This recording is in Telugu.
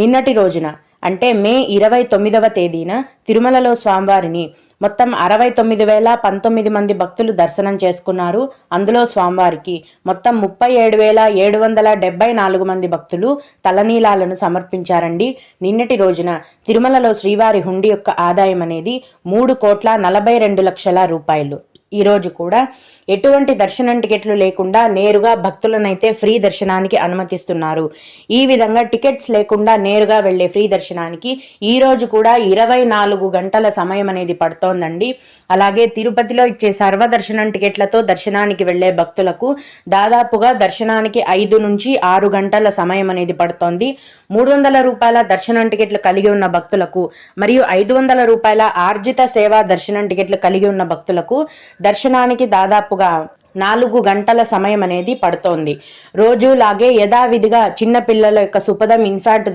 నిన్నటి రోజున అంటే మే 29వ తేదీన తిరుమలలో స్వామివారిని మొత్తం 69,019 మంది భక్తులు దర్శనం చేసుకున్నారు. అందులో స్వామివారికి మొత్తం 37,774 మంది భక్తులు తలనీలాలను సమర్పించారండి. నిన్నటి రోజున తిరుమలలో శ్రీవారి హుండీ యొక్క ఆదాయం అనేది 3,42,00,000 రూపాయలు. ఈరోజు కూడా ఎటువంటి దర్శనం టికెట్లు లేకుండా నేరుగా భక్తులనైతే ఫ్రీ దర్శనానికి అనుమతిస్తున్నారు. ఈ విధంగా టికెట్స్ లేకుండా నేరుగా వెళ్లే ఫ్రీ దర్శనానికి ఈ రోజు కూడా 24 గంటల సమయం అనేది పడుతోందండి. అలాగే తిరుపతిలో ఇచ్చే సర్వదర్శనం టికెట్లతో దర్శనానికి వెళ్లే భక్తులకు దాదాపుగా దర్శనానికి 5 నుంచి 6 గంటల సమయం అనేది పడుతోంది. 300 రూపాయల దర్శనం టికెట్లు కలిగి ఉన్న భక్తులకు మరియు 500 రూపాయల ఆర్జిత సేవా దర్శనం టికెట్లు కలిగి ఉన్న భక్తులకు దర్శనానికి దాదాపుగా 4 గంటల సమయం అనేది పడుతోంది. రోజులాగే యథావిధిగా చిన్న పిల్లల యొక్క సుపదం ఇన్ఫాంట్